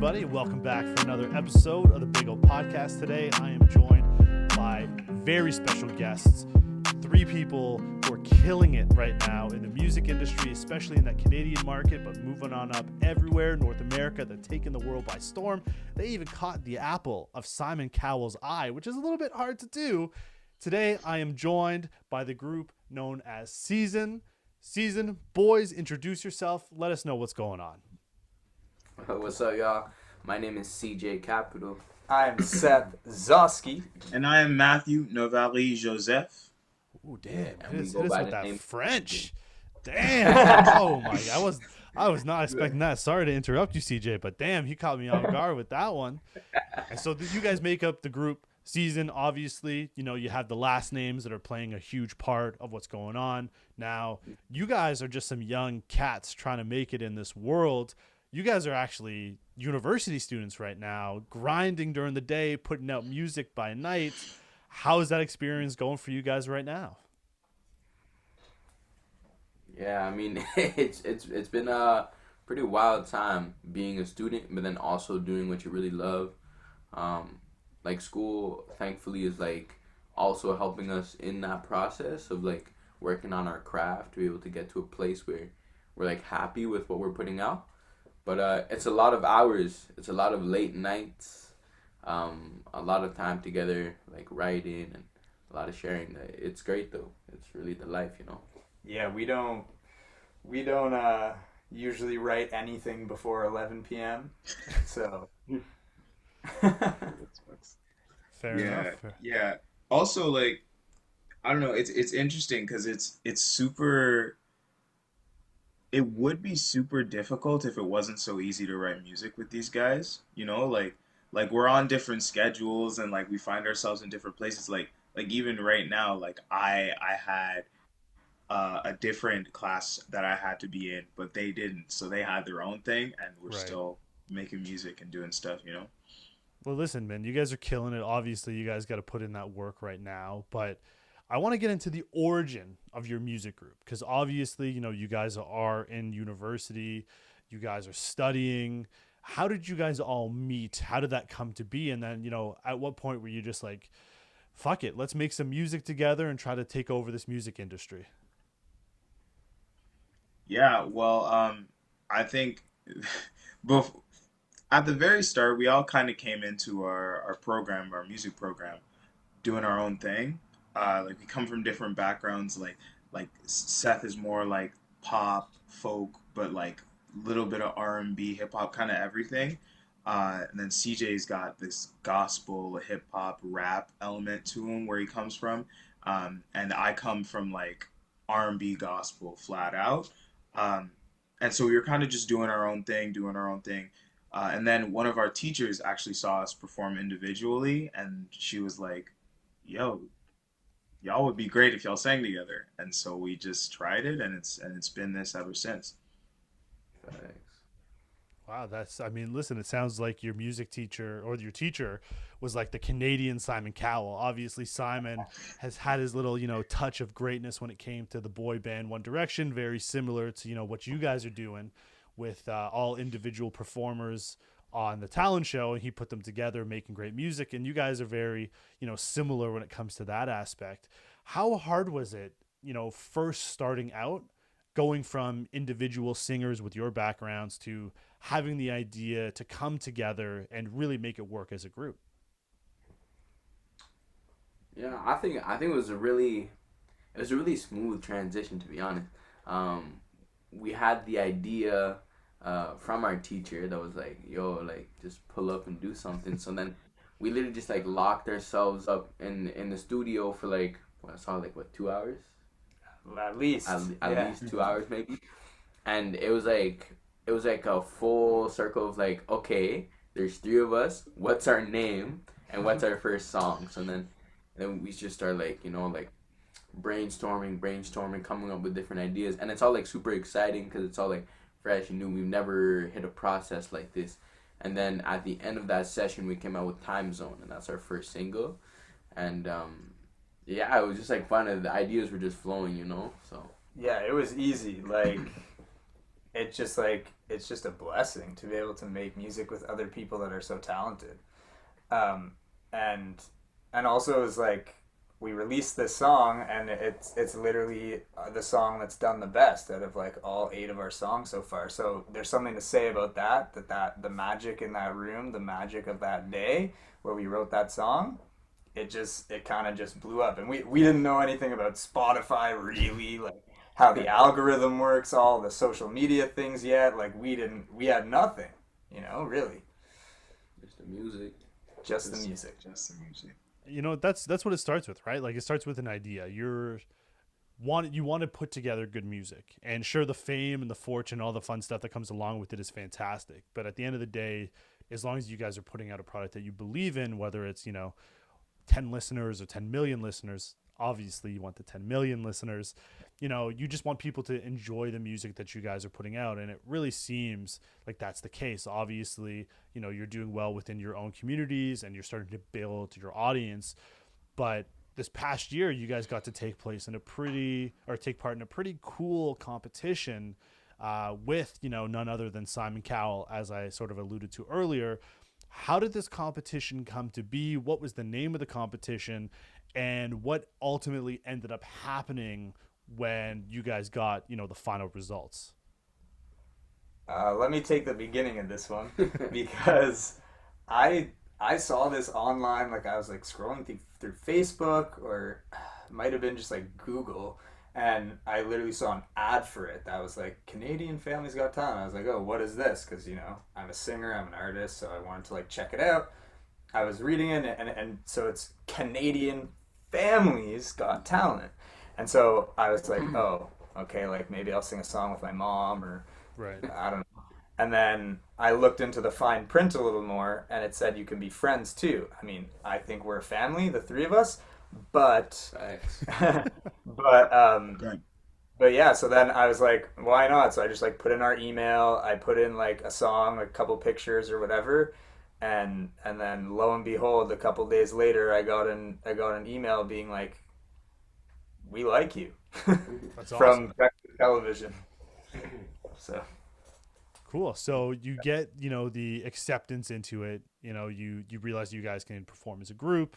everybody. Welcome back for another episode of the Big O Podcast. Today, I am joined by very special guests, three people who are killing it right now in the music industry, especially in that Canadian market, but moving on up everywhere. North America, they're taking the world by storm. They even caught the apple of Simon Cowell's eye, which is a little bit hard to do. Today, I am joined by the group known as CZN. CZN, boys, introduce yourself. Let us know what's going on. What's up, y'all? My name is CJ Capital. I'm Seth Zosky. And I am Matthew Novary Joseph. Oh, damn. And It is we go with by the that name French. Damn. Oh, my God. I was not expecting that. Sorry to interrupt you, CJ, but damn, he caught me off guard with that one. And so you guys make up the group CZN. Obviously, you know, you have the last names that are playing a huge part of what's going on. Now, you guys are just some young cats trying to make it in this world. You guys are actually university students right now, grinding during the day, putting out music by night. How is that experience going for you guys right now? Yeah, I mean, it's been a pretty wild time being a student, but then also doing what you really love. Like school, thankfully, is like also helping us in that process of like working on our craft to be able to get to a place where we're like happy with what we're putting out. But it's a lot of hours. It's a lot of late nights, a lot of time together, like writing and a lot of sharing. It's great though. It's really the life, you know. Yeah, we don't usually write anything before 11 p.m. So Fair enough. Yeah. Also, like, I don't know. It's interesting because it's super. It would be super difficult if it wasn't so easy to write music with these guys. You know, like we're on different schedules and like we find ourselves in different places. Like even right now, like I had a different class that I had to be in, but they didn't. So they had their own thing, and we're Right. still making music and doing stuff. You know. Well, listen, man, you guys are killing it. Obviously, you guys got to put in that work right now, but I want to get into the origin of your music group because obviously, you know, you guys are in university, you guys are studying. How did you guys all meet? How did that come to be? And then, you know, at what point were you just like, fuck it, let's make some music together and try to take over this music industry? Yeah, well, I think bef at the very start, we all kind of came into our program, our music program, doing our own thing. Like we come from different backgrounds. Like Seth is more like pop, folk, but like little bit of R&B, hip hop, kind of everything. And then CJ's got this gospel, hip hop, rap element to him where he comes from. And I come from like R&B gospel flat out. Um, and so we were kind of just doing our own thing, doing our own thing. And then one of our teachers actually saw us perform individually, and she was like, "Yo, y'all would be great if y'all sang together." And so we just tried it, and it's been this ever since. Thanks. Wow, I mean, listen, it sounds like your music teacher or your teacher was like the Canadian Simon Cowell. Obviously, Simon has had his little, you know, touch of greatness when it came to the boy band One Direction, very similar to, you know, what you guys are doing with all individual performers on the talent show, and he put them together making great music. And you guys are very, you know, similar when it comes to that aspect. How hard was it, you know, first starting out, going from individual singers with your backgrounds to having the idea to come together and really make it work as a group? Yeah, I think it was a really smooth transition, to be honest. We had the idea from our teacher that was like, yo, like just pull up and do something. So then we literally just like locked ourselves up in the studio for like what I saw like what 2 hours, at least at least 2 hours maybe, and it was like a full circle of like, okay, there's three of us. What's our name and what's our first song? So then we just start like, you know, like brainstorming, coming up with different ideas, and it's all like super exciting because it's all like fresh and new. We've never hit a process like this. And then at the end of that session, we came out with Time Zone, and that's our first single. And yeah, it was just like fun. The ideas were just flowing, you know. So Yeah, it was easy. Like it's just like it's just a blessing to be able to make music with other people that are so talented. Um, and also is like we released this song and it's literally the song that's done the best out of like all 8 of our songs so far. So there's something to say about that the magic in that room, the magic of that day where we wrote that song, it kind of just blew up. And we didn't know anything about Spotify really, like how the algorithm works, all the social media things yet. Like we had nothing, really. Just the music. Just the music. Just the music. That's what it starts with, right? Like it starts with an idea. You want to put together good music, and sure, the fame and the fortune, all the fun stuff that comes along with it is fantastic. But at the end of the day, as long as you guys are putting out a product that you believe in, whether it's 10 listeners or 10 million listeners, obviously you want the 10 million listeners. You just want people to enjoy the music that you guys are putting out, and it really seems like that's the case. Obviously, you're doing well within your own communities and you're starting to build your audience. But this past year, you guys got to take part in a pretty cool competition with none other than Simon Cowell, as I sort of alluded to earlier. How did this competition come to be? What was the name of the competition, and what ultimately ended up happening when you guys got the final results? Let me take the beginning of this one because I saw this online, like I was like scrolling through Facebook, or it might have been just like Google, and I literally saw an ad for it that was like Canadian Families Got Talent. I was like, oh, what is this? Because I'm a singer, I'm an artist, so I wanted to like check it out. I was reading it, and so it's Canadian Families Got Talent, and so I was like, oh, okay, like maybe I'll sing a song with my mom, or Right. I don't know. And then I looked into the fine print a little more, and it said you can be friends too. I mean, I think we're a family, the 3 of us, but Thanks. but Great. but yeah. So then I was like, why not? So I just like put in our email. I put in like a song, like a couple pictures or whatever, and then lo and behold, a couple days later, I got an email being like, we like you That's from awesome. Breakfast Television. So. Cool. So you get, the acceptance into it. You realize you guys can perform as a group.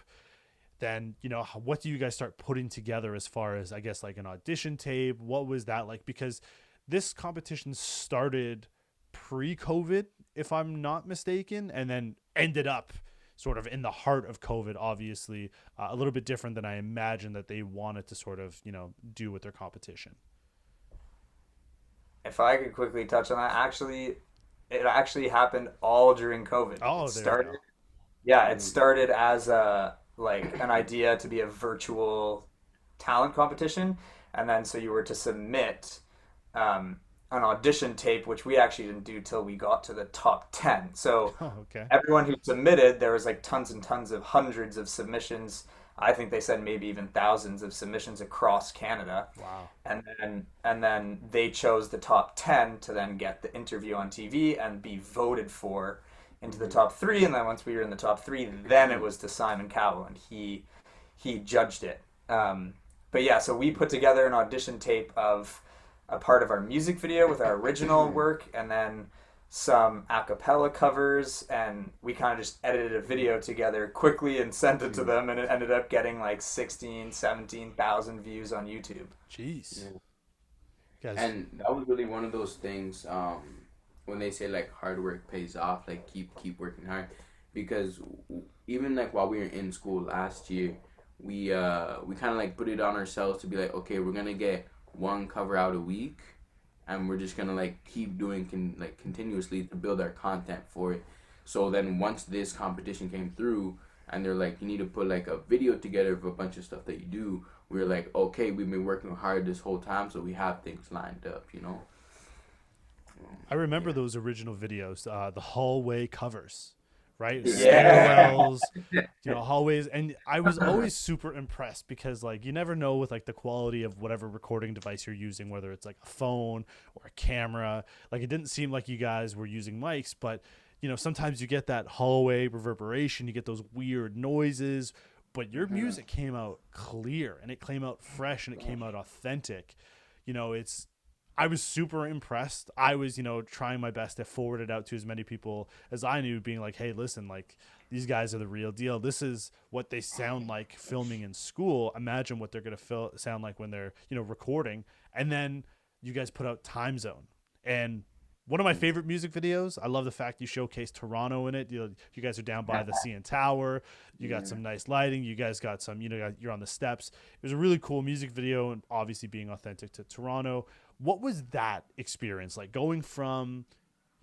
Then, what do you guys start putting together as far as, I guess, like an audition tape? What was that like? Because this competition started pre-COVID, if I'm not mistaken, and then ended up sort of in the heart of COVID, obviously, a little bit different than I imagined that they wanted to sort of, do with their competition. If I could quickly touch on that, it actually happened all during COVID. Oh, It there we started, go. yeah, it started as a like an idea to be a virtual talent competition, and then so you were to submit an audition tape, which we actually didn't do till we got to the top 10. So Oh, okay. everyone who submitted, there was like tons and tons of hundreds of submissions. I think they said maybe even thousands of submissions across Canada. Wow. And then they chose the top 10 to then get the interview on TV and be voted for into the top 3. And then once we were in the top 3, then it was to Simon Cowell, and he judged it. But yeah, so we put together an audition tape of a part of our music video with our original work, and then some a cappella covers, and we kind of just edited a video together quickly and sent it to them, and it ended up getting like 17,000 views on YouTube. Jeez. Yeah. Guys. And that was really one of those things, when they say like hard work pays off, like keep working hard, because even like while we were in school last year, we kind of like put it on ourselves to be like, okay, we're gonna get one cover out a week, and we're just gonna like keep doing continuously to build our content for it. So then once this competition came through, and they're like, you need to put like a video together of a bunch of stuff that you do, we were like, okay, we've been working hard this whole time, so we have things lined up, I remember those original videos, the hallway covers, right? Yeah. Stairwells, hallways. And I was always super impressed because, like, you never know with, like, the quality of whatever recording device you're using, whether it's, like, a phone or a camera. Like, it didn't seem like you guys were using mics, but, sometimes you get that hallway reverberation, you get those weird noises, but your music came out clear, and it came out fresh, and it came out authentic. I was super impressed. I was, trying my best to forward it out to as many people as I knew, being like, hey, listen, like, these guys are the real deal. This is what they sound like filming in school. Imagine what they're going to sound like when they're, recording. And then you guys put out Time Zone. And one of my favorite music videos, I love the fact you showcase Toronto in it. You guys are down by the CN Tower. You got some nice lighting. You guys got some, you're on the steps. It was a really cool music video, and obviously being authentic to Toronto. What was that experience like, going from,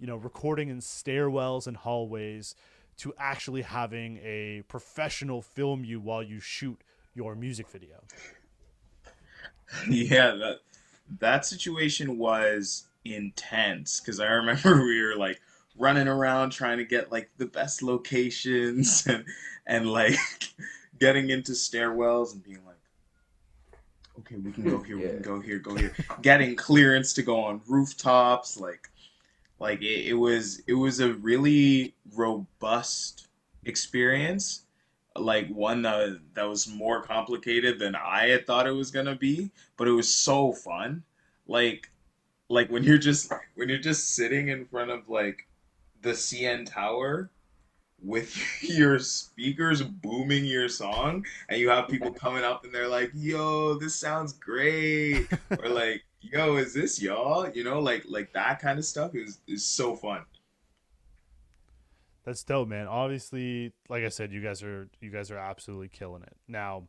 recording in stairwells and hallways to actually having a professional film you while you shoot your music video? Yeah, that situation was intense because I remember we were like running around trying to get like the best locations and like getting into stairwells and being like, okay, we can go here, we can go here, getting clearance to go on rooftops, like it was a really robust experience, like one that was more complicated than I had thought it was gonna be, but it was so fun. Like when you're just sitting in front of like the CN Tower with your speakers booming your song, and you have people coming up and they're like, "Yo, this sounds great," or like, "Yo, is this y'all?" Like that kind of stuff is so fun. That's dope, man. Obviously, like I said, you guys are absolutely killing it. Now,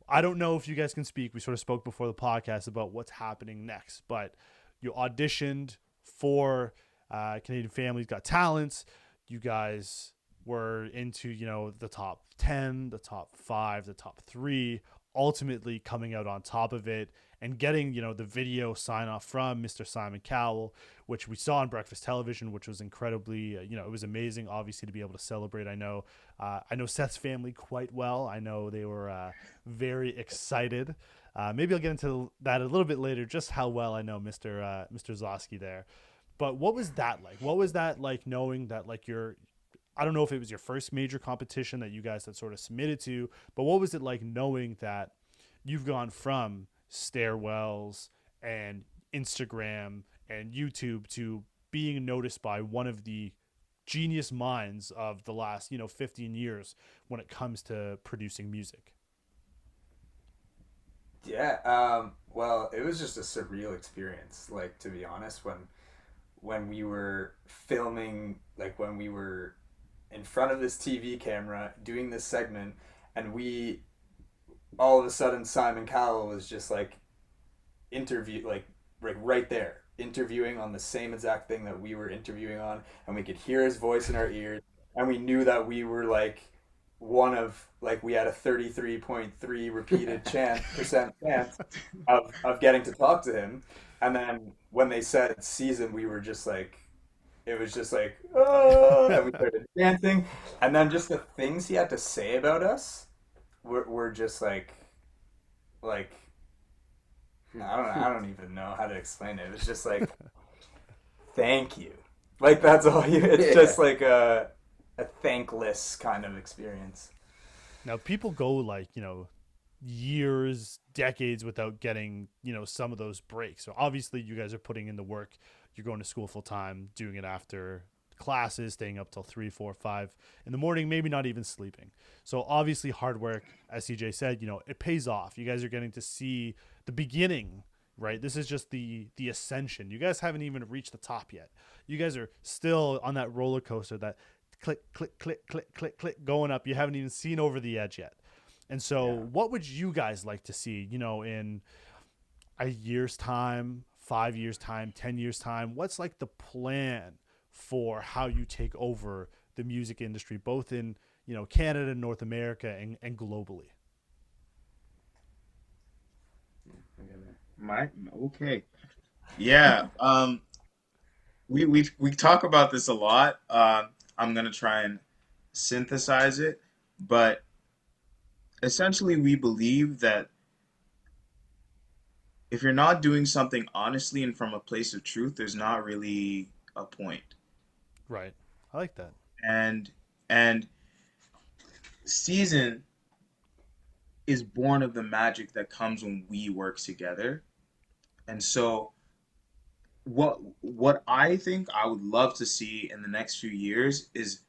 I don't know if you guys can speak. We sort of spoke before the podcast about what's happening next, but you auditioned for Canadian Families Got Talents. You guys were into, the top 10, the top 5, the top 3, ultimately coming out on top of it and getting, the video sign off from Mr. Simon Cowell, which we saw on Breakfast Television, which was incredibly, it was amazing, obviously, to be able to celebrate. I know Seth's family quite well. I know they were very excited. Maybe I'll get into that a little bit later, just how well I know Mr. Zosky there. But what was that like? What was that like, knowing that, like, I don't know if it was your first major competition that you guys had sort of submitted to, but what was it like knowing that you've gone from stairwells and Instagram and YouTube to being noticed by one of the genius minds of the last, 15 years when it comes to producing music? Yeah, well, it was just a surreal experience, like, to be honest, when we were filming, like when we were in front of this TV camera doing this segment, and we all of a sudden Simon Cowell was just like like right there interviewing on the same exact thing that we were interviewing on, and we could hear his voice in our ears, and we knew that we were like one of like we had a 33.3 repeated percent chance of getting to talk to him. And then when they said season, we were just like, it was just like, oh, and we started dancing. And then just the things he had to say about us were just like, I don't even know how to explain it. It was just like, thank you. Like, that's all you, it's just like a thankless kind of experience. Now, people go like, years, decades without getting, some of those breaks. So obviously you guys are putting in the work. You're going to school full time, doing it after classes, staying up till 3, 4, 5 in the morning, maybe not even sleeping. So obviously hard work, as CJ said, it pays off. You guys are getting to see the beginning, right? This is just the ascension. You guys haven't even reached the top yet. You guys are still on that roller coaster, that click, click, click, click, click, click, going up. You haven't even seen over the edge yet. And so what would you guys like to see, in a year's time, 5 years time, 10 years time? What's like the plan for how you take over the music industry, both in, Canada, North America, and globally? Okay. Yeah. We talk about this a lot. I'm gonna try and synthesize it, but essentially we believe that if you're not doing something honestly and from a place of truth, there's not really a point. Right. I like that. And and season is born of the magic that comes when we work together. And so what I think I would love to see in the next few years is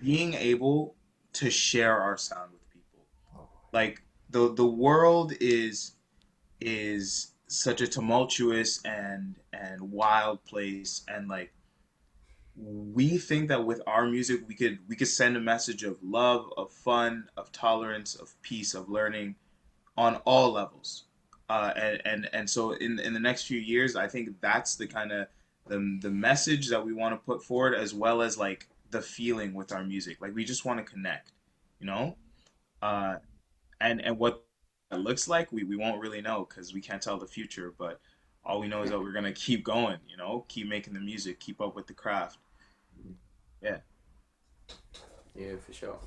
being able to share our sound with people. Like the world is such a tumultuous and wild place, and like we think that with our music we could send a message of love, of fun, of tolerance, of peace, of learning on all levels. And so in the next few years, I think that's the kind of the message that we want to put forward, as well as like the feeling with our music. Like we just want to connect, you know. Uh, and what it looks like, we won't really know because we can't tell the future. But all we know is that we're gonna keep going, you know, keep making the music, keep up with the craft. Yeah. Yeah, for sure.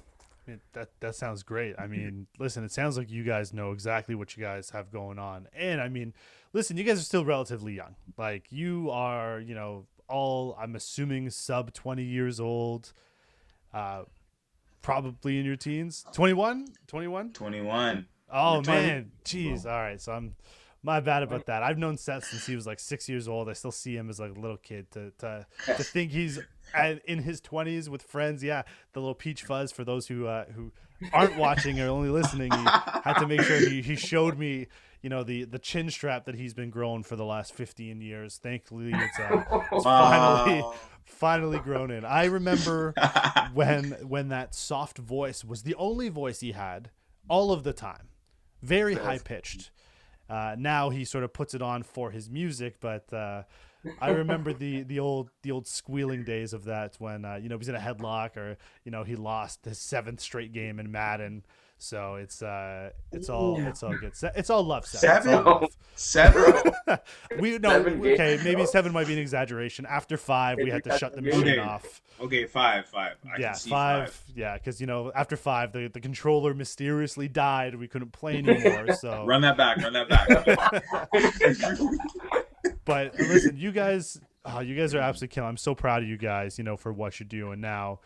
That sounds great. I mean, listen, it sounds like you guys know exactly what you guys have going on. And I mean, listen, you guys are still relatively young. Like you are, all I'm assuming sub 20 years old, uh probably in your teens. 21? 21? 21. We're Oh 20. man, jeez. All right, so I'm my bad about that. I've known Seth since he was like 6 years old. I still see him as like a little kid. To think he's in his 20s with friends. Yeah, the little peach fuzz. For those who aren't watching or only listening, he had to make sure he showed me, the chin strap that he's been growing for the last 15 years. Thankfully, it's finally Wow. finally grown in. I remember when that soft voice was the only voice he had all of the time, very high pitched. Now he sort of puts it on for his music, but I remember the old squealing days of that when he's in a headlock, or he lost his seventh straight game in Madden. So it's all good. It's all love, Seth. It's all Seven? love. Seven? We no Seven okay, games, maybe bro. seven might be an exaggeration. After five, we had to shut the machine Okay. off. Okay, five, five. I Yeah, can see five. five. Yeah, because after five, the controller mysteriously died. We couldn't play anymore. So, Run that back, run that back. but listen, you guys are absolutely killing. I'm so proud of you guys. For what you're doing now.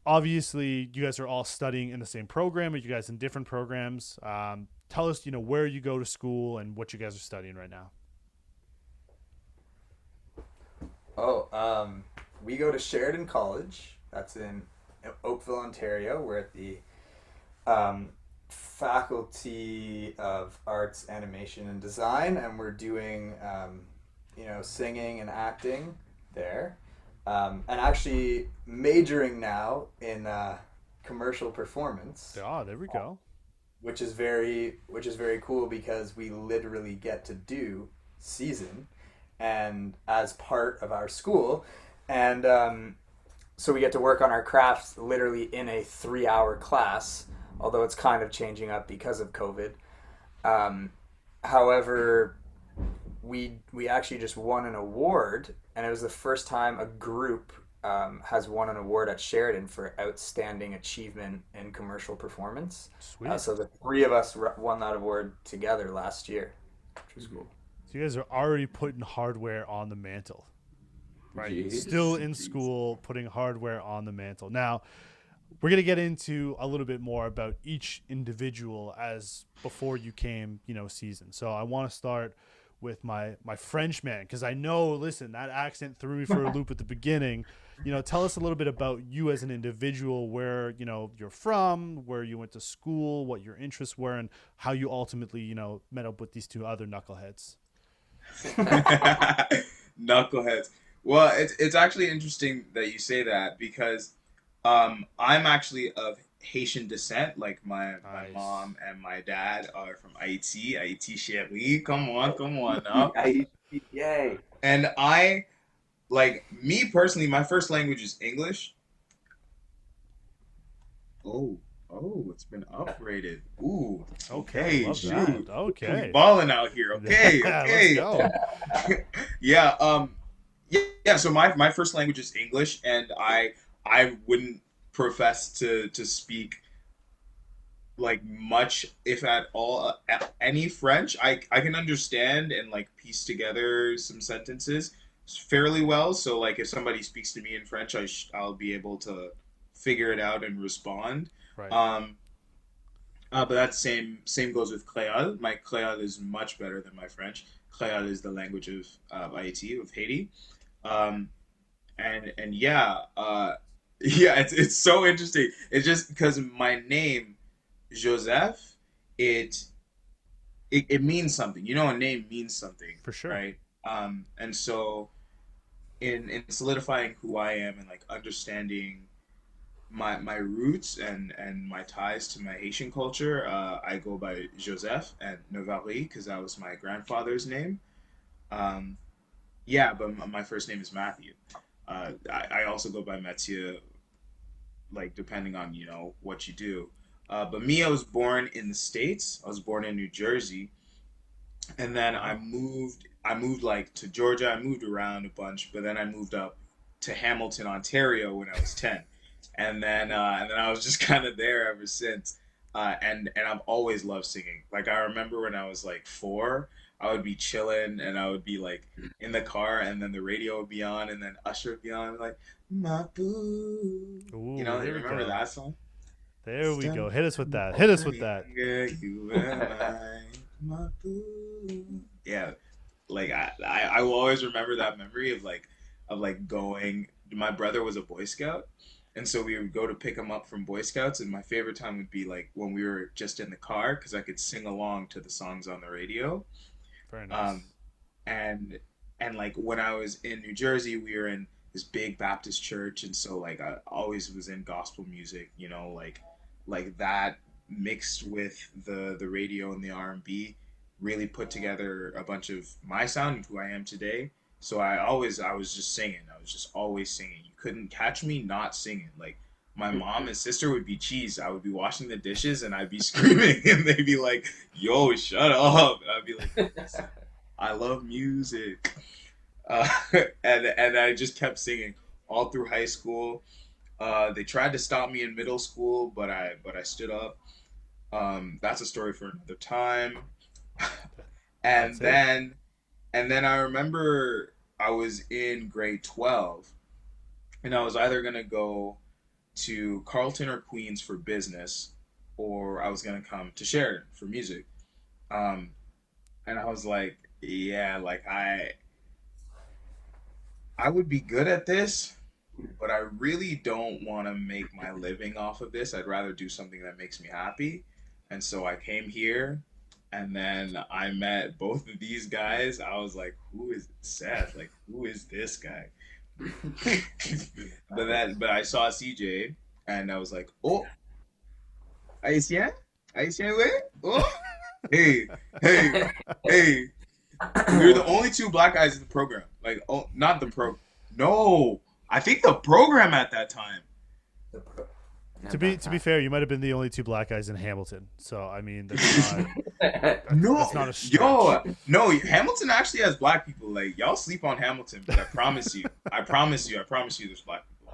Obviously, you guys are all studying in the same program. Are you guys in different programs? Tell us, where you go to school and what you guys are studying right now. We go to Sheridan College. That's in Oakville, Ontario. We're at the Faculty of Arts, Animation, and Design, and we're doing, singing and acting there. And actually majoring now in commercial performance, Oh, there we go. which is very cool because we literally get to do CZN and as part of our school, and so we get to work on our crafts literally in a 3-hour class. Although it's kind of changing up because of COVID. However, we actually just won an award, and it was the first time a group has won an award at Sheridan for outstanding achievement in commercial performance. Sweet. So the three of us won that award together last year, which was cool. So you guys are already putting hardware on the mantle, right? Jeez. Still in school, putting hardware on the mantle. Now, we're gonna get into a little bit more about each individual as before you came, season. So I want to start with my French man, because I know, listen, that accent threw me for a loop at the beginning. Tell us a little bit about you as an individual, where you're from, where you went to school, what your interests were, and how you ultimately met up with these two other knuckleheads. Knuckleheads. Well, it's actually interesting that you say that because I'm actually of Haitian descent. Like my Nice. mom and my dad are from Haiti. Haiti chérie. Come on now. Yay. And I like me personally, my first language is English. Oh, it's been upgraded. Ooh, Okay, okay, love shoot. that. Okay. We balling out here. Okay, Yeah, okay. let's go. Yeah, yeah. So my first language is English, and I wouldn't profess to speak like much, if at all, any French. I can understand and like piece together some sentences fairly well. So like if somebody speaks to me in French, I'll be able to figure it out and respond. Right. But that same goes with Creole. My Creole is much better than my French. Creole is the language of Haiti, of Haiti. Um, and yeah, yeah, it's so interesting. It's just because my name Joseph, it, it means something. You know, a name means something, For sure. right? And so in solidifying who I am and like understanding my roots and my ties to my Haitian culture, I go by Joseph and Novary because that was my grandfather's name. Um, yeah, but my first name is Matthew. I also go by Mathieu, like depending on what you do. But me, I was born in the States. I was born in New Jersey, and then I Wow. moved. I moved like to Georgia. I moved around a bunch, but then I moved up to Hamilton, Ontario when I was 10, and then I was just kind of there ever since. And I've always loved singing. Like I remember when I was like 4, I would be chilling and I would be like in the car, and then the radio would be on, and then Usher would be on, like my boo. Ooh, You here we remember go. that song? There we Stop go. Hit us with that. Hit us with that. yeah, you and my boo. Yeah, like I will always remember that memory of like going. My brother was a Boy Scout, and so we would go to pick him up from Boy Scouts, and my favorite time would be like when we were just in the car because I could sing along to the songs on the radio. Very Um, nice. and and like when I was in New Jersey, we were in this big Baptist church, and so like I always was in gospel music, like that mixed with the radio and the R&B really put together a bunch of my sound and who I am today. So I was just singing. I was just always singing. You couldn't catch me not singing. Like my mom and sister would be cheese. I would be washing the dishes and I'd be screaming and they'd be like, "Yo, shut up!" And I'd be like, I love music. Uh, and I just kept singing all through high school. They tried to stop me in middle school, but I stood up. That's a story for another time. That's And it. then I remember I was in grade 12, and I was either gonna go to Carleton or Queens for business, or I was gonna come to Sheridan for music. Um, and I was like, yeah, like I would be good at this, but I really don't want to make my living off of this. I'd rather do something that makes me happy. And so I came here, and then I met both of these guys. I was like, who is Seth? Like, who is this guy? But I saw CJ, and I was like, oh, Haitien? Haitien way? Oh, hey, hey, hey. We were the only two black guys in the program. Like, oh, not the pro. No, I think the program at that time. At To be that fair, you might have been the only two black guys in Hamilton. So I mean, that's not time. that's No, not a stretch. yo, no. Hamilton actually has black people. Like, y'all sleep on Hamilton, but I promise you, there's black people.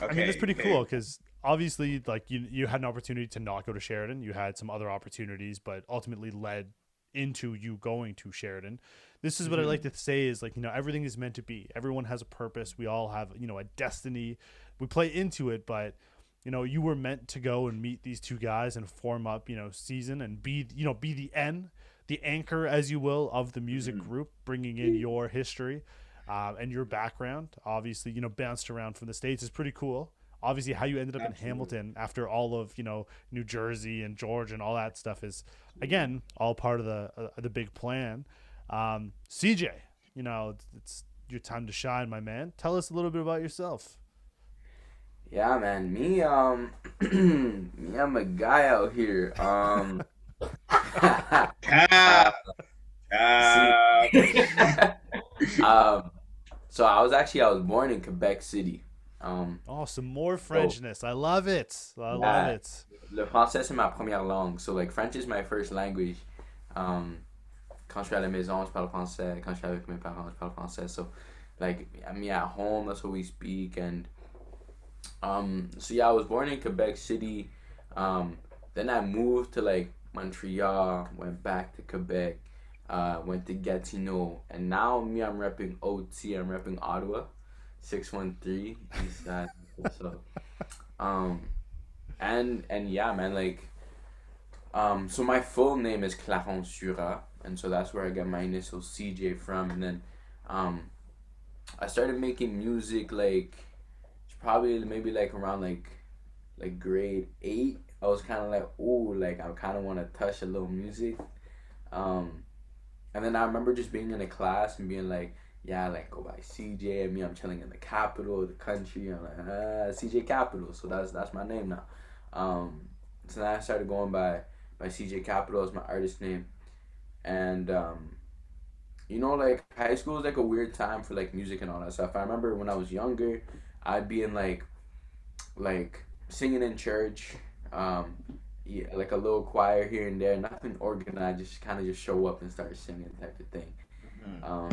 I mean, that's Okay, pretty okay. cool because obviously, like you had an opportunity to not go to Sheridan. You had some other opportunities, but ultimately led into you going to Sheridan. This is what I Hmm. like to say is like everything is meant to be. Everyone has a purpose. We all have a destiny. We play into it, but you were meant to go and meet these two guys and form up season and be the the anchor, as you will, of the music Hmm. group, bringing in your history and your background. Obviously, bounced around from the States is pretty cool. Obviously, how you ended up in Absolutely. Hamilton after all of New Jersey and Georgia and all that stuff is again all part of the big plan. CJ, it's your time to shine, my man. Tell us a little bit about yourself. Yeah, man. Me, me, I'm a guy out here. uh, Cap, see, cap. um, so I was born in Quebec City. Oh, some more So Frenchness. I love it. I love yeah, it. le français c'est ma première langue. So like French is my first language. Um, quand je suis à la maison, je parle français. Quand je suis avec mes parents, je parle français. So like I mean at home, that's what we speak. And so yeah, I was born in Quebec City. Um, then I moved to like Montreal, went back to Quebec, went to Gatineau, and now me, I'm repping OT. I'm repping Ottawa, 613 East Side. So, um, and yeah, man, like, so my full name is Clarence Jura. and so that's where I got my initial CJ from. And then um, I started making music like probably maybe like around like grade 8. I was kind of like, ooh, like I kind of want to touch a little music. Um, and then I remember just being in a class and being like, yeah, like go by CJ. And me, I'm chilling in the capital of the country. I'm like, CJ Capital. So that's my name now. Um, so then I started going by CJ Capital as my artist name. And like high school is like a weird time for like music and all that stuff. I remember when I was younger, I'd be in like singing in church, um, yeah, like a little choir here and there, nothing organized, just kind of just show up and start singing type of thing. Mhm. Um,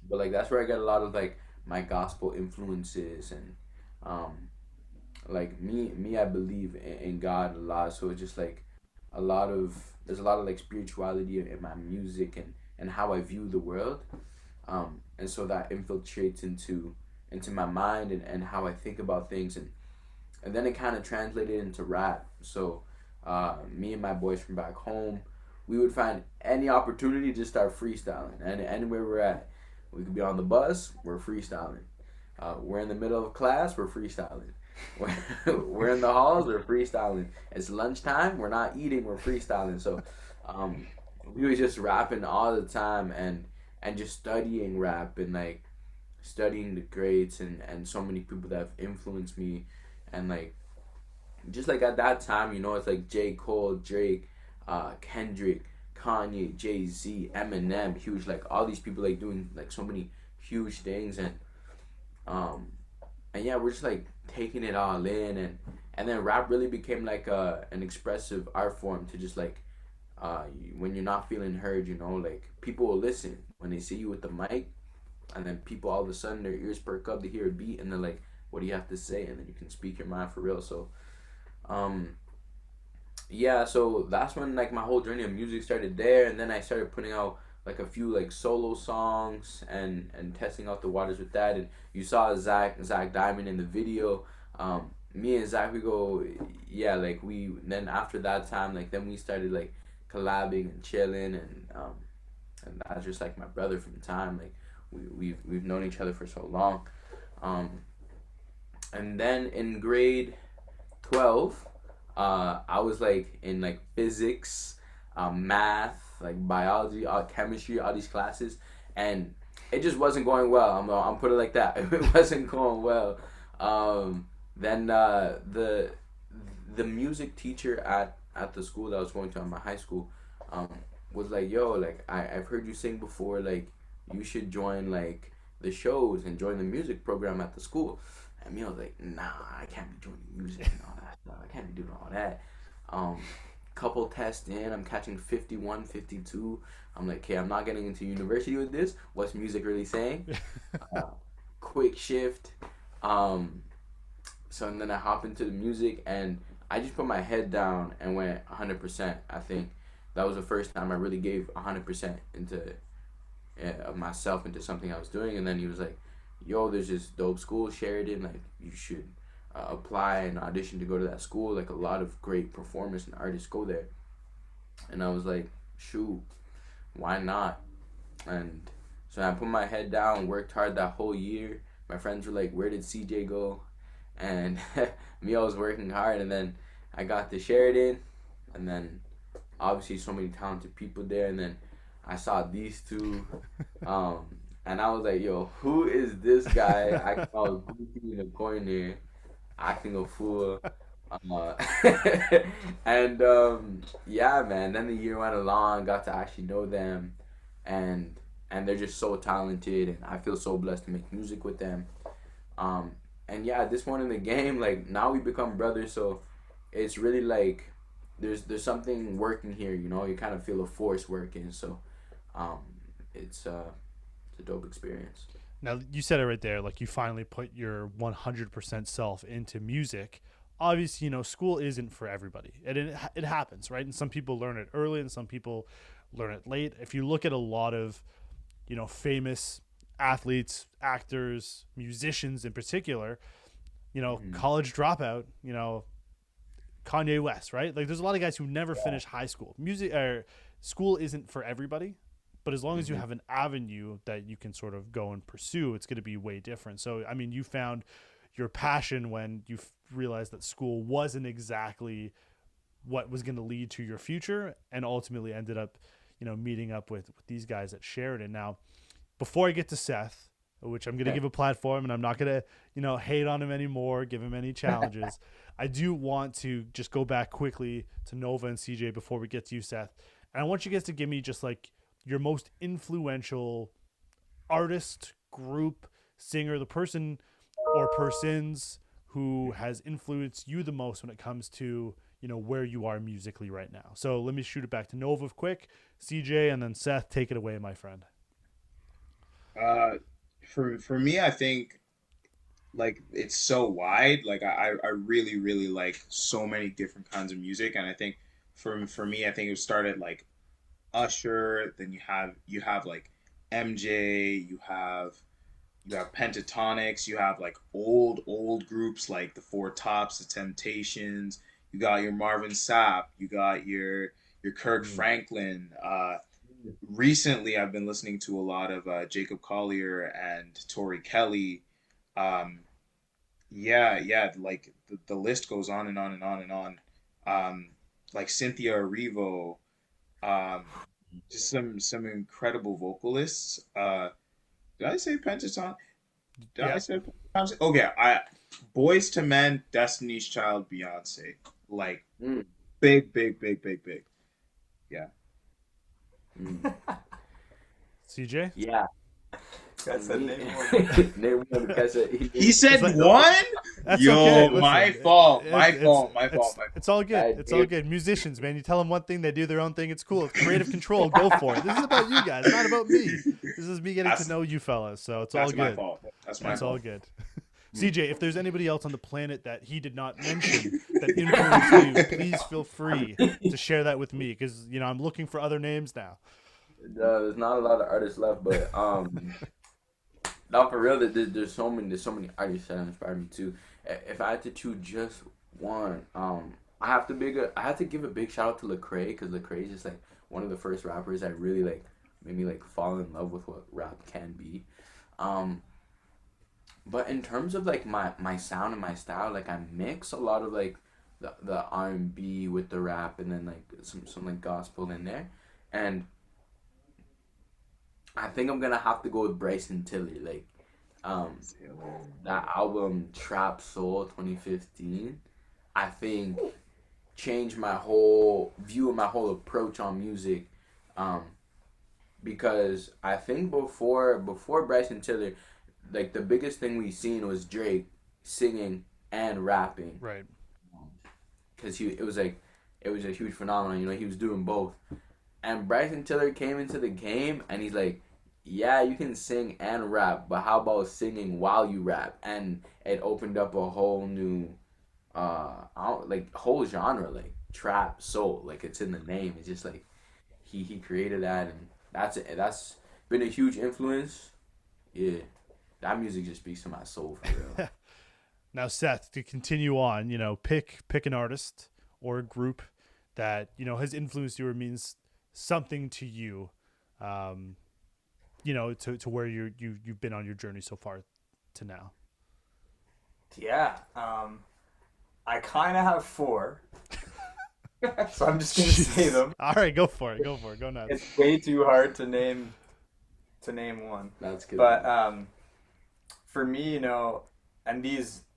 but like that's where I got a lot of like my gospel influences and um, like me, I believe in God a lot, so it's just like a lot of there's a lot of like spirituality in my music and how I view the world, and so that infiltrates into my mind and how I think about things and then it kind of translated into rap. So, me and my boys from back home, we would find any opportunity to start freestyling. And anywhere we're at, we could be on the bus, we're freestyling. We're in the middle of class, we're freestyling. We're in the halls, we're freestyling. It's lunchtime, we're not eating, we're freestyling. So, um, we was just rapping all the time and just studying rap and like studying the greats and so many people that have influenced me and like just like at that time, it's like J. Cole, Drake, Kendrick, Kanye, Jay Z, Eminem, huge like all these people like doing like so many huge things um and yeah, we're just like taking it all in and then rap really became like an expressive art form to just like when you're not feeling heard, like people will listen when they see you with the mic and then people all of a sudden their ears perk up to hear a beat and they're like, what do you have to say? And then you can speak your mind for real. So um yeah, so that's when like my whole journey of music started there, and then I started putting out like a few like solo songs and testing out the waters with that. And you saw Zach Diamond in the video. Me and Zach, we go, yeah, like we then after that time, like then we started like collabing and chilling, and that's just like my brother from time. Like we've known each other for so long. Um, and then in grade 12, I was like in like physics, math, like biology, chemistry, all these classes, and it just wasn't going well. I'm put it like that. It wasn't going well. Then the music teacher at the school that I was going to at my high school, um, was like, "Yo, like I've heard you sing before. Like you should join like the shows and join the music program at the school." And me, I was like, "Nah, I can't be joining music and all that stuff. I can't be doing all that." Um, couple tests in, I'm catching 51, 52. I'm like, "Okay, I'm not getting into university with this. What's music really saying?" Uh, quick shift. Um, so and then I hop into the music and I just put my head down and went 100%. I think that was the first time I really gave 100% into of myself into something I was doing. And then he was like, "Yo, there's this dope school, Sheridan. Like you should apply and audition to go to that school. Like a lot of great performers and artists go there." And I was like, "Shoot, why not?" And so I put my head down, worked hard that whole year. My friends were like, "Where did CJ go?" And me, I was working hard, and then I got to Sheridan, and then obviously so many talented people there, and then I saw these two, um, and I was like, "Yo, who is this guy?" I was goofy in the corner, acting a fool. Uh, and yeah, man. Then the year went along, got to actually know them, and they're just so talented, and I feel so blessed to make music with them. Um, and yeah, at this point in the game, like now we become brothers, so it's really like there's something working here. You kind of feel a force working. So, um, it's it's a dope experience. Now you said it right there, like you finally put your 100% self into music. Obviously, school isn't for everybody. It happens, right? And some people learn it early and some people learn it late. If you look at a lot of, famous athletes, actors, musicians in particular, Hmm. college dropout, Kanye West, right? Like there's a lot of guys who never finish high school. Music or school isn't for everybody, but as long as you Hmm. have an avenue that you can sort of go and pursue, it's going to be way different. So, I mean, you found your passion when you realized that school wasn't exactly what was going to lead to your future, and ultimately ended up, meeting up with these guys at Sheridan. Now, before I get to Seth, which I'm going to give a platform, and I'm not going to, hate on him anymore, give him any challenges. I do want to just go back quickly to Nova and CJ before we get to you, Seth. And I want you guys to give me just like your most influential artist, group, singer, the person or persons who has influenced you the most when it comes to, where you are musically right now. So let me shoot it back to Nova quick, CJ, and then Seth, take it away, my friend. Uh, for me, I think like it's so wide. Like I really really like so many different kinds of music, and I think for me, I think it started like Usher. Then you have like MJ. You have Pentatonics. You have like old groups like the Four Tops, the Temptations. You got your Marvin Sapp. You got your Kirk Mm. Franklin. Recently I've been listening to a lot of Jacob Collier and Tori Kelly. Um, yeah, like the list goes on and on and on and on. Um, like Cynthia Erivo, um, just some incredible vocalists. Did I say Pentaton? Did I Yeah. say Pentaton? Okay, I Boys to Men, Destiny's Child, Beyonce, like Mm. big. Yeah. Mm. CJ? Yeah, I for said me, name one. name one because He It's said like one? that's okay. Yo, Listen, my fault, it, my it's fault, my it's fault, my it's fault. all good. I It's all did. good. Musicians, man, you tell them one thing, they do their own thing. It's cool. It's creative control. Go for it. This is about you guys, not about me. This is me getting to That's know you fellas. So it's all that's my good. fault. That's my It's all fault. good. CJ, if there's anybody else on the planet that he did not mention that influenced you, please feel free to share that with me because I'm looking for other names now. There's not a lot of artists left, but no, for real, there's so many artists that inspire me too. If I had to choose just one, I have to give a big shout out to Lecrae because Lecrae is just like one of the first rappers that really like made me like fall in love with what rap can be. Um, but in terms of like my sound and my style, like I mix a lot of like the R&B with the rap and then like some like gospel in there, and I think I'm gonna have to go with Bryson Tiller. Like, um, that album Trap Soul 2015, I think changed my whole view and my whole approach on music. Um, because I think before Bryson Tiller, like the biggest thing we seen was Drake singing and rapping. Right. Because it was a huge phenomenon. He was doing both. And Bryson Tiller came into the game and he's like, yeah, you can sing and rap, but how about singing while you rap? And it opened up a whole new, like whole genre, like trap soul. Like it's in the name. It's just like he created that, and that's it. That's been a huge influence. Yeah, that music just speaks to my soul for real. Now, Seth, to continue on, pick an artist or a group that has influenced you or means something to you, um, to where you've been on your journey so far to now. Yeah. I kind of have four, so I'm just gonna say them. All right, go for it. Go for it. Go nuts. It's way too hard to name one. That's good. But for me, and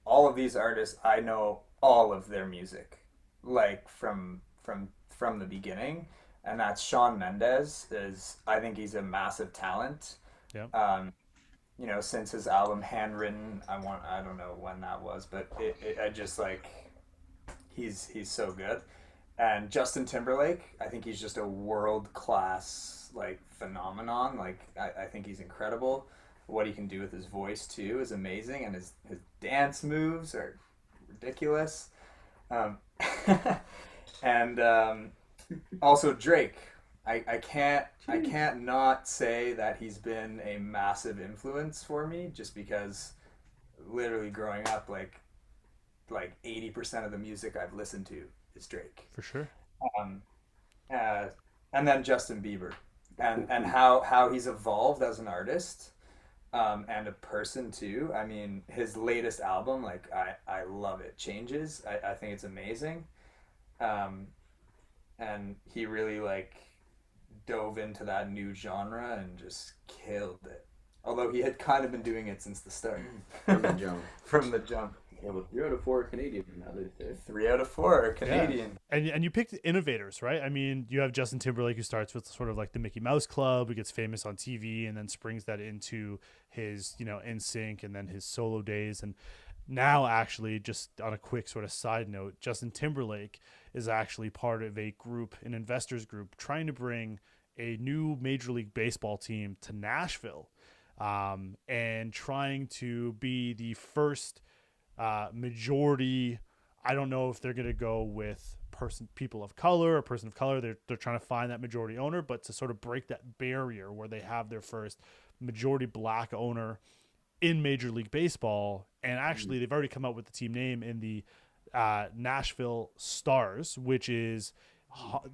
all of these artists, I know all of their music, like from the beginning, and that's Shawn Mendes. I think he's a massive talent. Yeah. Since his album Handwritten, I don't know when that was, but I just like he's so good. And Justin Timberlake, I think he's just a world class like phenomenon. Like I think he's incredible. What he can do with his voice too is amazing, and his dance moves are ridiculous. Um, and also Drake. I can't not say that he's been a massive influence for me just because literally growing up like 80% of the music I've listened to is Drake. For sure. Um, uh, and then Justin Bieber, and how he's evolved as an artist, and a person too. I mean, his latest album, like I love it. Changes. I think it's amazing. Um, and he really like dove into that new genre and just killed it. Although he had kind of been doing it since the start. From the jump. From the jump. Yeah, but 3 out of 4 are Canadian now, they say. 3 out of 4 are Canadian. Yeah. And you picked innovators, right? I mean, you have Justin Timberlake, who starts with sort of like the Mickey Mouse Club, who gets famous on TV, and then springs that into his, NSYNC, and then his solo days. And now, actually, just on a quick sort of side note, Justin Timberlake is actually part of a group, an investors group, trying to bring a new Major League Baseball team to Nashville, and trying to be the first majority. I don't know if they're going to go with people of color or person of color. They're trying to find that majority owner, but to sort of break that barrier where they have their first majority black owner in Major League Baseball. And actually, they've already come up with the team name in the Nashville Stars, which is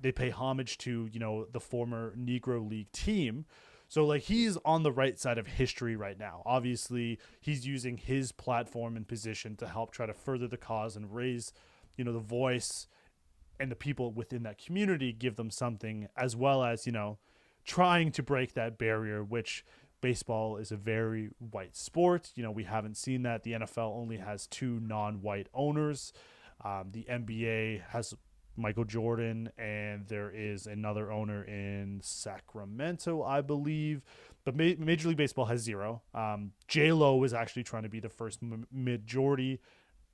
they pay homage to the former Negro League team. So, like, he's on the right side of history right now. Obviously, he's using his platform and position to help try to further the cause and raise, the voice and the people within that community, give them something, as well as, trying to break that barrier, which baseball is a very white sport. We haven't seen that. The NFL only has 2 non-white owners. The NBA has Michael Jordan, and there is another owner in Sacramento, I believe. But Major League Baseball has 0. J-Lo is actually trying to be the first majority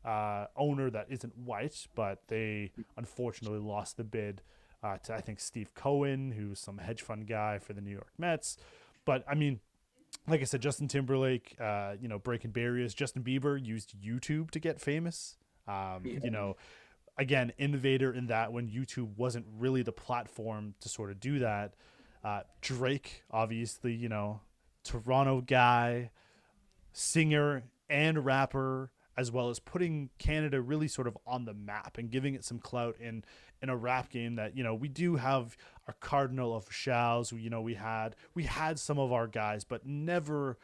owner that isn't white, but they unfortunately lost the bid to, I think, Steve Cohen, who's some hedge fund guy for the New York Mets. But, I mean, like I said, Justin Timberlake, breaking barriers. Justin Bieber used YouTube to get famous. Again, innovator in that when YouTube wasn't really the platform to sort of do that. Drake, obviously, Toronto guy, singer and rapper, as well as putting Canada really sort of on the map and giving it some clout in a rap game that, we do have our Cardinal Officials. We had some of our guys, but never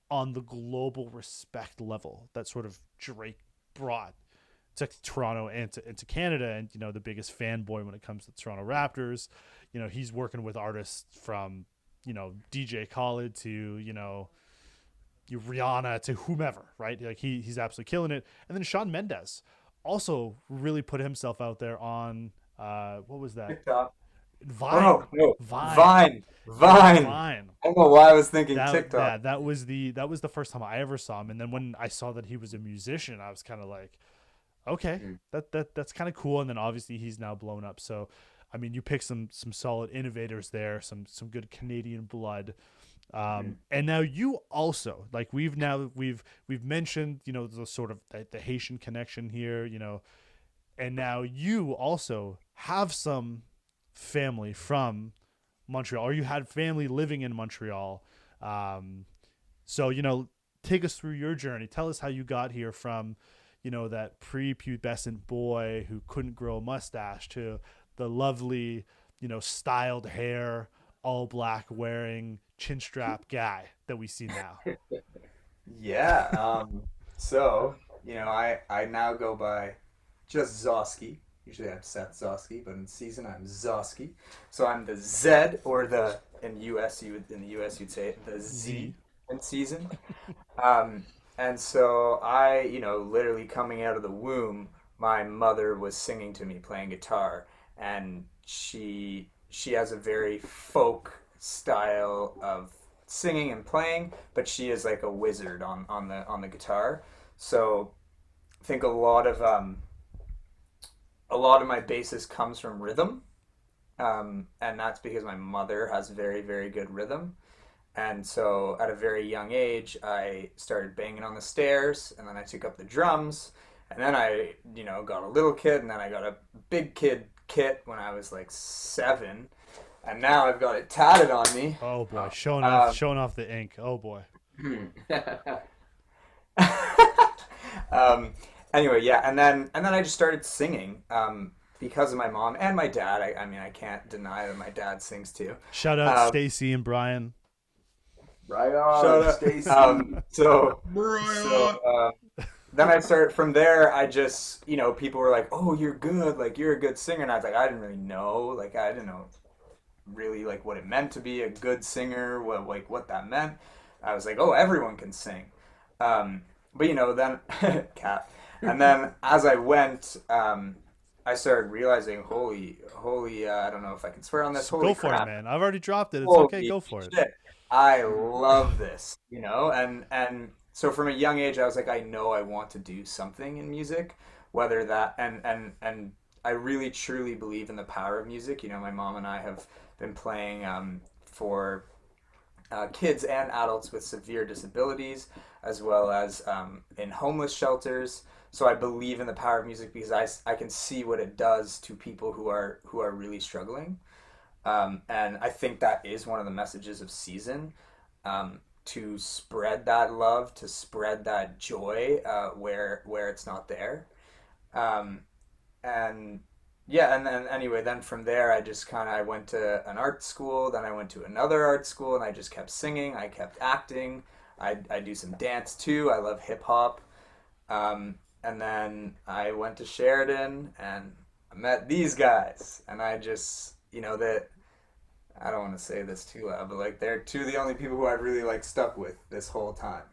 on the global respect level that sort of Drake brought to Toronto and to Canada. And the biggest fanboy when it comes to the Toronto Raptors. He's working with artists from DJ Khaled to Rihanna to whomever, right? Like he's absolutely killing it. And then Shawn Mendes also really put himself out there on what was that? TikTok. Vine. Oh, no. Vine. Vine. Vine. I don't know why I was thinking TikTok. Yeah, that was the first time I ever saw him. And then when I saw that he was a musician, I was kind of like, okay, that's kind of cool. And then obviously he's now blown up. So, I mean, you pick some solid innovators there, some good Canadian blood. And now you also, like we've mentioned, the sort of the Haitian connection here, and now you also have some family from Montreal, or you had family living in Montreal. So, take us through your journey. Tell us how you got here from, that prepubescent boy who couldn't grow a mustache to the lovely, styled hair, all black wearing chin strap guy that we see now. Yeah. So, I now go by just Zosky. Usually I'm Seth Zosky, but in season I'm Zosky. So I'm the Z, or in the US you'd say the Z in season. And so I, literally coming out of the womb, my mother was singing to me, playing guitar, and she has a very folk style of singing and playing, but she is like a wizard on the guitar. So I think a lot of my basis comes from rhythm, and that's because my mother has very, very good rhythm. And so at a very young age, I started banging on the stairs, and then I took up the drums, and then I, got a little kid, and then I got a big kid kit when I was like 7, and now I've got it tatted on me. Oh boy, showing off the ink. Oh boy. Anyway, yeah, and then I just started singing because of my mom and my dad. I mean, I can't deny that my dad sings too. Shout out Um, Stacy and Brian. Right Shout on, out. Stacy. So Brian. then I started from there. I just, people were like, "Oh, you're good. Like you're a good singer." And I was like, I didn't really know. Like I didn't know really like what it meant to be a good singer. What that meant. I was like, "Oh, everyone can sing." But then cat. And then as I went, I started realizing, holy, I don't know if I can swear on this. Holy Go for it, crap! man. I've already dropped it. It's okay. Holy Go for it. shit! I love this, and so from a young age, I was like, I know I want to do something in music, whether that and I really truly believe in the power of music. My mom and I have been playing for kids and adults with severe disabilities, as well as in homeless shelters. So I believe in the power of music because I can see what it does to people who are really struggling. And I think that is one of the messages of Season, to spread that love, to spread that joy where it's not there. Um, and yeah, and then anyway, then from there, I went to an art school, then I went to another art school, and I just kept singing, I kept acting. I do some dance too. I love hip hop. And then I went to Sheridan and I met these guys, and I just, that I don't want to say this too loud, but like they're two of the only people who I've really like stuck with this whole time.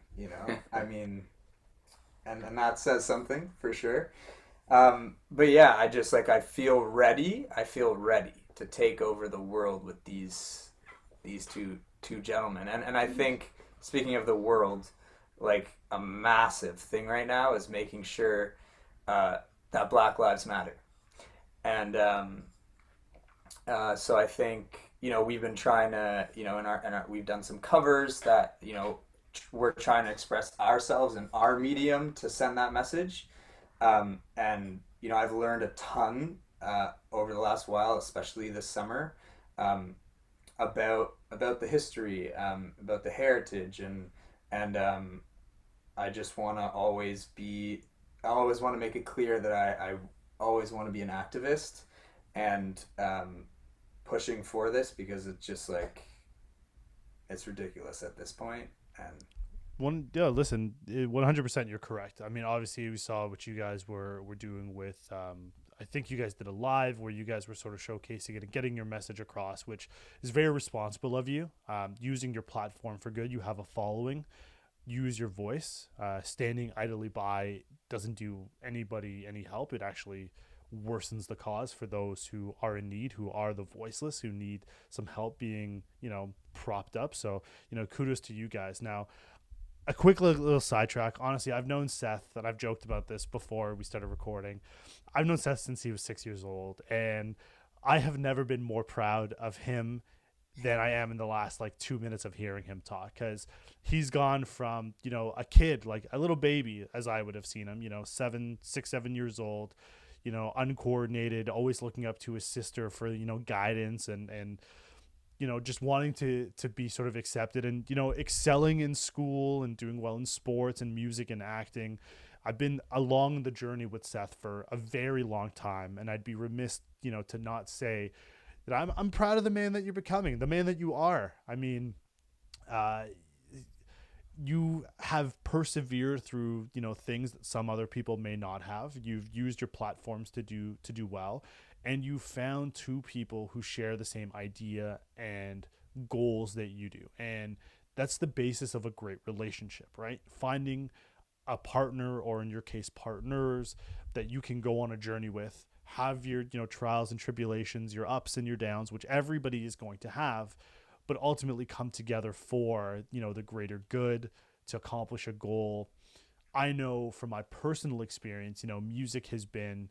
I mean, and that says something for sure. But yeah, I just like I feel ready. I feel ready to take over the world with these two gentlemen. And I think speaking of the world, like a massive thing right now is making sure that Black Lives Matter. And so I think we've been trying to in our we've done some covers that we're trying to express ourselves in our medium to send that message. And I've learned a ton over the last while, especially this summer, about the history, about the heritage, and I just want to always be. I always want to make it clear that I always want to be an activist and pushing for this because it's just like it's ridiculous at this point. And Listen, 100% you're correct. I mean, obviously we saw what you guys were doing with I think you guys did a live where you guys were sort of showcasing it and getting your message across, which is very responsible of you. Using your platform for good. You have a following. Use your voice. Standing idly by doesn't do anybody any help. It actually worsens the cause for those who are in need, who are the voiceless, who need some help being, propped up. So, kudos to you guys. Now, a quick little sidetrack. Honestly, I've known Seth, and I've joked about this before we started recording. I've known Seth since he was 6 years old, and I have never been more proud of him than I am in the last 2 minutes of hearing him talk, because he's gone from a kid, like a little baby as I would have seen him, 7 years old, uncoordinated, always looking up to his sister for guidance and just wanting to be sort of accepted and excelling in school and doing well in sports and music and acting. I've been along the journey with Seth for a very long time, and I'd be remiss to not say that I'm proud of the man that you're becoming, the man that you are. I mean, you have persevered through things that some other people may not have. You've used your platforms to do well, and you found two people who share the same idea and goals that you do, and that's the basis of a great relationship, right? Finding a partner, or in your case partners, that you can go on a journey with, have your trials and tribulations, your ups and your downs, which everybody is going to have, but ultimately come together for the greater good, to accomplish a goal. I know from my personal experience, music has been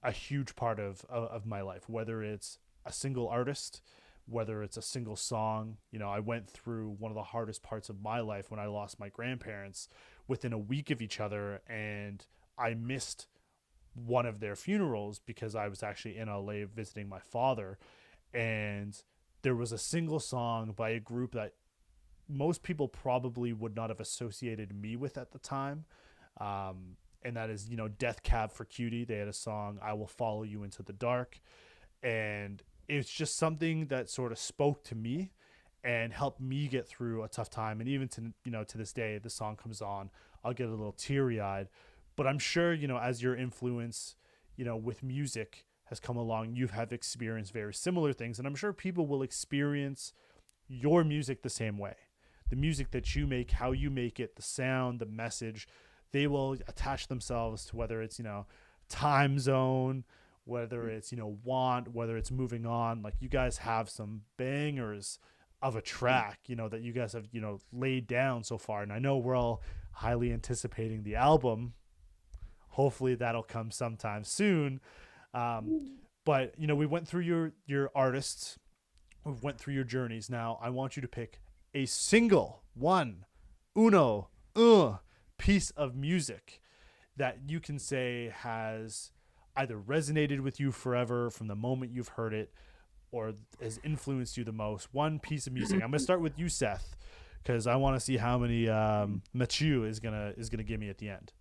a huge part of my life, whether it's a single artist, whether it's a single song. I went through one of the hardest parts of my life when I lost my grandparents within a week of each other, and I missed one of their funerals because I was actually in LA visiting my father, and there was a single song by a group that most people probably would not have associated me with at the time. and that is, Death Cab for Cutie. They had a song, I Will Follow You Into the Dark. And it's just something that sort of spoke to me and helped me get through a tough time. And even to this day, the song comes on, I'll get a little teary eyed. But I'm sure, as your influence, with music has come along, you have experienced very similar things. And I'm sure people will experience your music the same way. The music that you make, how you make it, the sound, the message, they will attach themselves to whether it's, time zone, whether it's, want, whether it's moving on. Like, you guys have some bangers of a track, that you guys have, laid down so far. And I know we're all highly anticipating the album. Hopefully that'll come sometime soon. But, we went through your artists. We went through your journeys. Now I want you to pick a single piece of music that you can say has either resonated with you forever from the moment you've heard it, or has influenced you the most. One piece of music. I'm gonna start with you, Seth, because I want to see how many Machu is gonna give me at the end.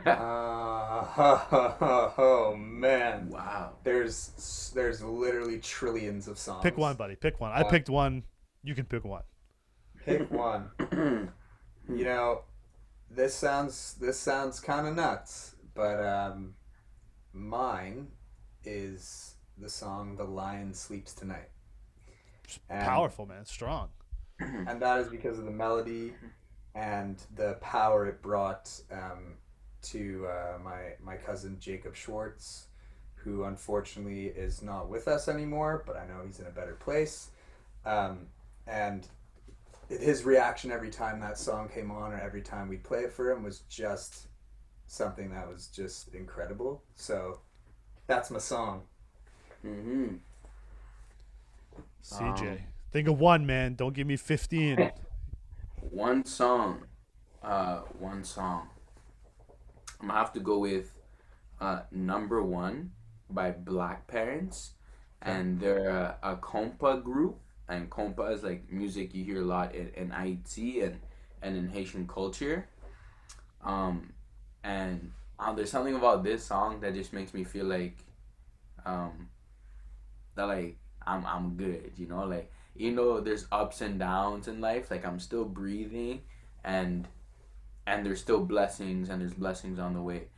Oh man! Wow. There's literally trillions of songs. Pick one, buddy. Pick one. I picked one. You can pick one. Pick one. This sounds kind of nuts, but mine is the song "The Lion Sleeps Tonight." Powerful, man. Strong. And that is because of the melody and the power it brought to my cousin Jacob Schwartz, who unfortunately is not with us anymore, but I know he's in a better place. And his reaction every time that song came on, or every time we'd play it for him, was just something that was just incredible. So that's my song. Mm-hmm. CJ, think of one, man. Don't give me 15. One song. I'm gonna have to go with Number One by Black Parents, and they're a compa group, and compa is like music you hear a lot in Haiti and in Haitian culture. And there's something about this song that just makes me feel like that, like I'm good, like, there's ups and downs in life, like I'm still breathing, and there's still blessings, and there's blessings on the way.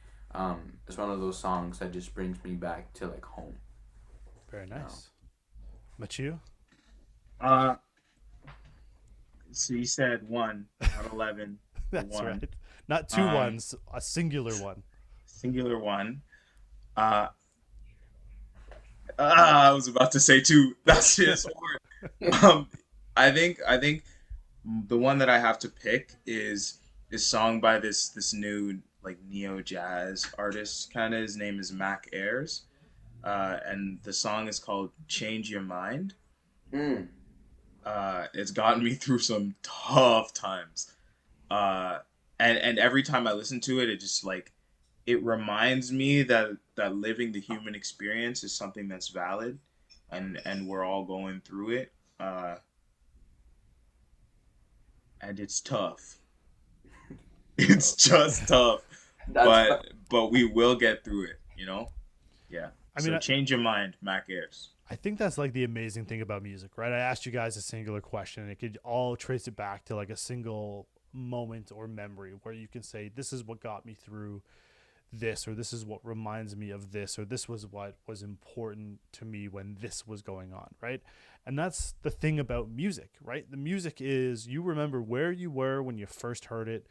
It's one of those songs that just brings me back to like home. Very nice. Machu? So you said 1 out of 11. That's one. right. Not two ones, a singular one. Singular one. I was about to say 2. That's just hard. I think the one that I have to pick is song by this new like neo jazz artist kind of. His name is Mac Ayres, and the song is called "Change Your Mind." It's gotten me through some tough times, and every time I listen to it, it just like it reminds me that living the human experience is something that's valid, and we're all going through it, and it's tough. It's just tough, but we will get through it, Yeah. I mean, Change Your Mind, Mac Ayres. I think that's like the amazing thing about music, right? I asked you guys a singular question, and it could all trace it back to like a single moment or memory where you can say, this is what got me through this, or this is what reminds me of this, or this was what was important to me when this was going on, right? And that's the thing about music, right? The music is, you remember where you were when you first heard it,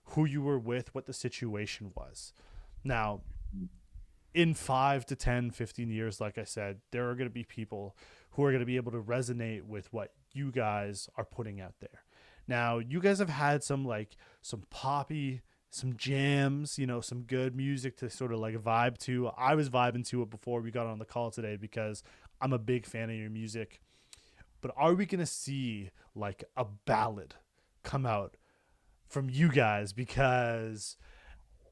who you were with, what the situation was. Now, in 5 to 10, 15 years, like I said, there are going to be people who are going to be able to resonate with what you guys are putting out there. Now, you guys have had some poppy, some jams, some good music to sort of like vibe to. I was vibing to it before we got on the call today because I'm a big fan of your music. But are we going to see like a ballad come out from you guys? Because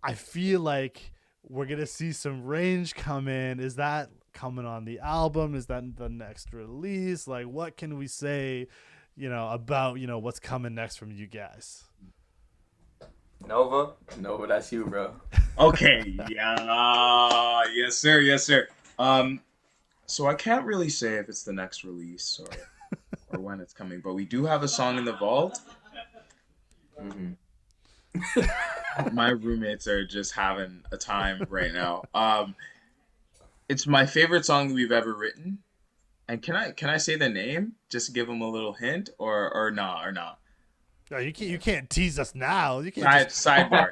I feel like we're going to see some range come in. Is that coming on the album? Is that the next release? Like, what can we say, about, what's coming next from you guys? Nova. No, that's you, bro. Okay, yeah, yes sir, yes sir. So I can't really say if it's the next release or when it's coming, but we do have a song in the vault. Hmm. My roommates are just having a time right now. It's my favorite song that we've ever written. And can I say the name? Just give them a little hint, or not. No, you can't tease us now. You can't just... Sidebar.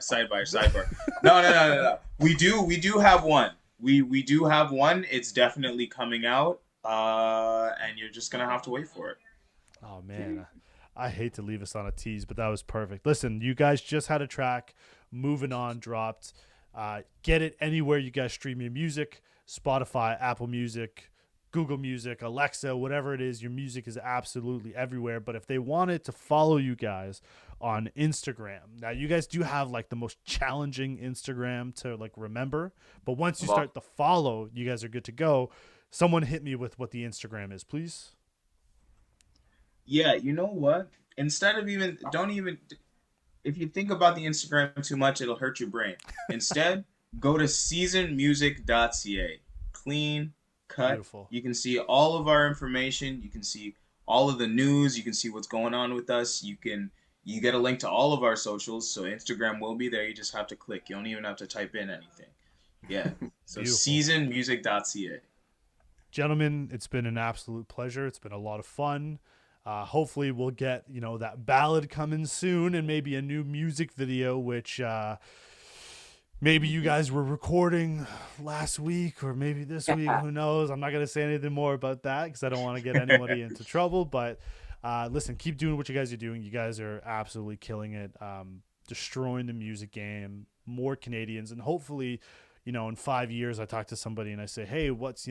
No. We do have one. We do have one. It's definitely coming out. And you're just gonna have to wait for it. Oh man, I hate to leave us on a tease, but that was perfect. Listen, you guys just had a track, Moving On, dropped. Get it anywhere you guys stream your music: Spotify, Apple Music, Google Music, Alexa, whatever it is. Your music is absolutely everywhere. But if they wanted to follow you guys on Instagram, now you guys do have like the most challenging Instagram to like remember. But once you start to follow, you guys are good to go. Someone hit me with what the Instagram is, please. Yeah, you know what? Instead of don't even, if you think about the Instagram too much, it'll hurt your brain. Instead, go to seasonmusic.ca. Clean, cut. Beautiful. You can see all of our information. You can see all of the news. You can see what's going on with us. You get a link to all of our socials. So Instagram will be there. You just have to click. You don't even have to type in anything. Yeah. So seasonmusic.ca. Gentlemen, it's been an absolute pleasure. It's been a lot of fun. Hopefully we'll get, that ballad coming soon and maybe a new music video, which maybe you guys were recording last week or maybe this week. Who knows? I'm not going to say anything more about that because I don't want to get anybody into trouble. But listen, keep doing what you guys are doing. You guys are absolutely killing it, destroying the music game, more Canadians. And hopefully, in 5 years, I talk to somebody and I say, hey, what's,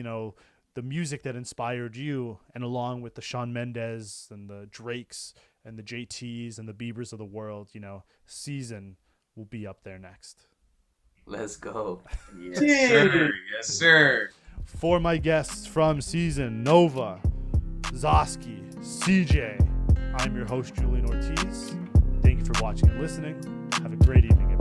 the music that inspired you, and along with the Shawn Mendes and the Drakes and the JTs and the Biebers of the world, Season will be up there next. Let's go. Yes, sir. Yes, sir. For my guests from Season, Nova, Zosky, CJ, I'm your host, Julian Ortiz. Thank you for watching and listening. Have a great evening, everyone.